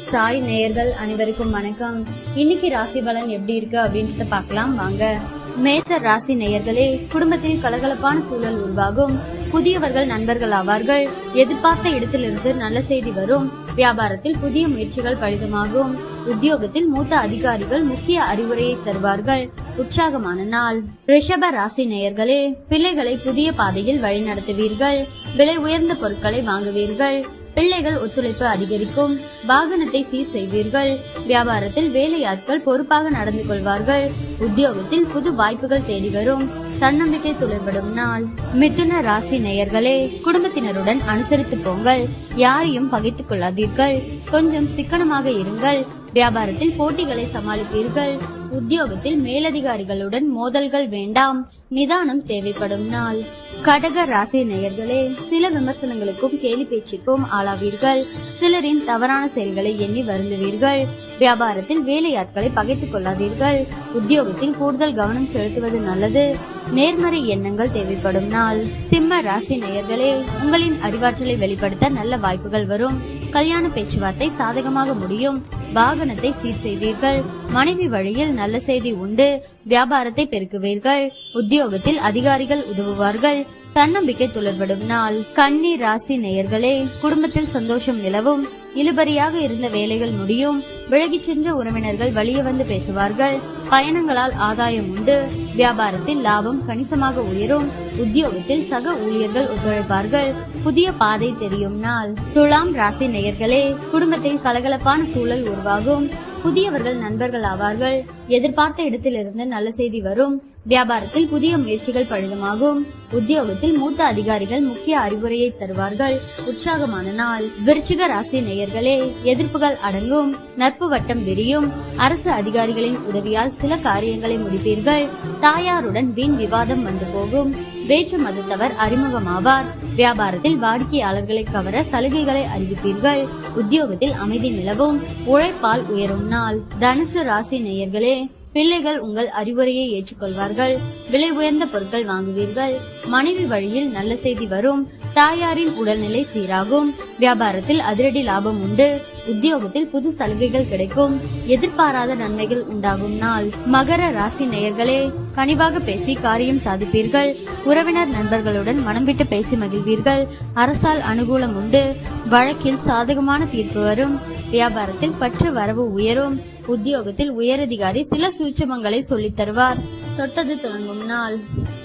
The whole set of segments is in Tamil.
சாய் நேயர்கள் அனைவருக்கும் வணக்கம். இன்னைக்கு ராசி பலன் எப்படி இருக்கு அப்படின்றத பார்க்கலாம் வாங்க. மேச ராசி நேயர்களே, குடும்பத்தில் கலகலப்பான சூழல் உருவாகும். புதியவர்கள் நண்பர்கள் ஆவார்கள். எதிர்பார்த்த இடத்திலிருந்து நல்ல செய்தி வரும். வியாபாரத்தில் புதிய முயற்சிகள் பலிதமாகும். உத்தியோகத்தில் மூத்த அதிகாரிகள் முக்கிய அறிவுரையை தருவார்கள். உற்சாகமான நாள். ரிஷப ராசி நேயர்களே, பிள்ளைகளை புதிய பாதையில் வழிநடத்துவீர்கள். விலை உயர்ந்த பொருட்களை வாங்குவீர்கள். பிள்ளைகள் ஒத்துழைப்பு அதிகரிக்கும். வாகனத்தை சீர் செய்வீர்கள். வியாபாரத்தில் வேலையாட்கள் பொறுப்பாக நடந்து கொள்வார்கள். உத்தியோகத்தில் புது வாய்ப்புகள் தேடி வரும். தன்னம்பிக்கை துளிர்படும் நாள். மிதுன ராசி நேயர்களே, குடும்பத்தினருடன் அனுசரித்து போங்கள். யாரையும் பகைத்துக் கொள்ளாதீர்கள். கொஞ்சம் சிக்கனமாக இருங்கள். வியாபாரத்தில் போட்டிகளை சமாளிப்பீர்கள். உத்தியோகத்தில் மேலதிகாரிகளுடன் மோதல்கள் வேண்டாம். நிதானம் தேவைப்படும் நாள். கடக ராசி நேயர்களே, சில விமர்சனங்களுக்கும் கேலி பேச்சுக்கும் ஆளாவீர்கள். சிலரின் தவறான செயல்களை எண்ணி வருந்துவீர்கள். வியாபாரத்தில் வேலையாட்களை பகைத்துக் கொள்ளாதீர்கள். உத்தியோகத்தில் கூடுதல் கவனம் செலுத்துவது நல்லது. நேர்மறை எண்ணங்கள் தேவைப்படும் நாள். சிம்ம ராசி நேயர்களே, உங்களின் அறிவாற்றலை வெளிப்படுத்த நல்ல வாய்ப்புகள் வரும். கல்யாண பேச்சுவார்த்தை சாதகமாக முடியும். வாகனத்தை சீர் செய்வீர்கள். மனைவி வழியில் நல்ல செய்தி உண்டு. வியாபாரத்தை பெருக்குவீர்கள். உத்தியோகத்தில் அதிகாரிகள் உதவுவார்கள். தன்னம்பிக்கை துளிர்படும் நாள். கன்னி ராசி நேயர்களே, குடும்பத்தில் சந்தோஷம் நிலவும். இழுபறியாக இருந்த வேலைகள் முடியும். விலகிச் சென்ற உறவினர்கள் வழிய வந்து பேசுவார்கள். பயணங்களால் ஆதாயம் உண்டு. வியாபாரத்தில் லாபம் கணிசமாக உயரும். உத்தியோகத்தில் சக ஊழியர்கள் ஒத்துழைப்பார்கள். புதிய பாதை தெரியும் நாள். துலாம் ராசி நேயர்களே, குடும்பத்தில் கலகலப்பான சூழல் உருவாகும். புதியவர்கள் நண்பர்கள் ஆவார்கள். எதிர்பார்த்த இடத்திலிருந்து நல்ல செய்தி வரும். வியாபாரத்தில் புதிய முயற்சிகள் பலிதமாகும். உத்தியோகத்தில் மூத்த அதிகாரிகள் முக்கிய அறிவுரையை தருவார்கள். உற்சாகமான நாள். விருச்சிக ராசி நேயர்களே, எதிர்ப்புகள் அடங்கும். நட்பு வட்டம் விரியும். அரசு அதிகாரிகளின் உதவியால் சில காரியங்களை முடிப்பீர்கள். தாயாருடன் வீண் விவாதம் வந்து போகும். வேற்று மதத்தவர் அறிமுகமாவார். வியாபாரத்தில் வாடிக்கையாளர்களை கவர சலுகைகளை அறிவிப்பீர்கள். உத்தியோகத்தில் அமைதி நிலவும். உழைப்பால் உயரும் நாள். தனுசு ராசி நேயர்களே, பிள்ளைகள் உங்கள் அறிவுரையை ஏற்றுக்கொள்வார்கள். விலை உயர்ந்த பொருட்கள் வாங்குவீர்கள். மனைவி வழியில் நல்ல செய்தி வரும். தாயாரின் உடல்நிலை சீராகும். வியாபாரத்தில் அதிரடி லாபம் உண்டு. உத்தியோகத்தில் புது சலுகைகள் கிடைக்கும். எதிர்பாராத நன்மைகள் உண்டாகும் நாள். மகர ராசி நேயர்களே, கனிவாக பேசி காரியம் சாதிப்பீர்கள். உறவினர் நண்பர்களுடன் மனம் விட்டு பேசி மகிழ்வீர்கள். அரசால் அனுகூலம் உண்டு. வழக்கில் சாதகமான தீர்ப்பு வரும். வியாபாரத்தில் பற்று வரவு உயரும். உத்தியோகத்தில் உயரதிகாரி சில சூட்சமங்களை சொல்லித் தருவார். தொட்டது தொடங்கும் நாள்.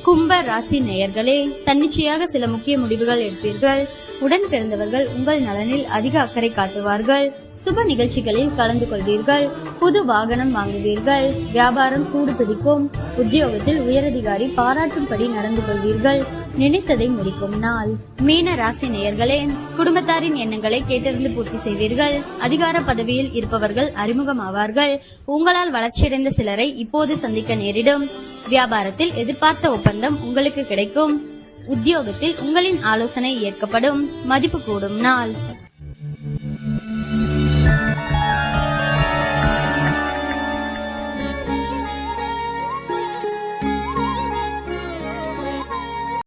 கும்ப ராசி நேயர்களே, தன்னிச்சையாக சில முக்கிய முடிவுகள் எடுப்பீர்கள். உடன் பிறந்தவர்கள் உங்கள் நலனில் அதிக அக்கறை காட்டுவார்கள். சுப நிகழ்ச்சிகளில் கலந்து கொள்வீர்கள். புது வாகனம் வாங்குவீர்கள். வியாபாரம் சூடு பிடிக்கும். உத்தியோகத்தில் உயரதிகாரி பாராட்டும்படி நடந்து கொள்வீர்கள். நினைத்ததை முடிக்கும் நாள். மீன ராசி நேயர்களே, குடும்பத்தாரின் எண்ணங்களை கேட்டறிந்து பூர்த்தி செய்வீர்கள். அதிகார பதவியில் இருப்பவர்கள் அறிமுகமாவார்கள். உங்களால் வளர்ச்சியடைந்த சிலரை இப்போது சந்திக்க நேரிடும். வியாபாரத்தில் எதிர்பார்த்த ஒப்பந்தம் உங்களுக்கு கிடைக்கும். உத்தியோகத்தில் உங்களின் ஆலோசனை ஏற்கப்படும். மதிப்பு கூடும் நாள்.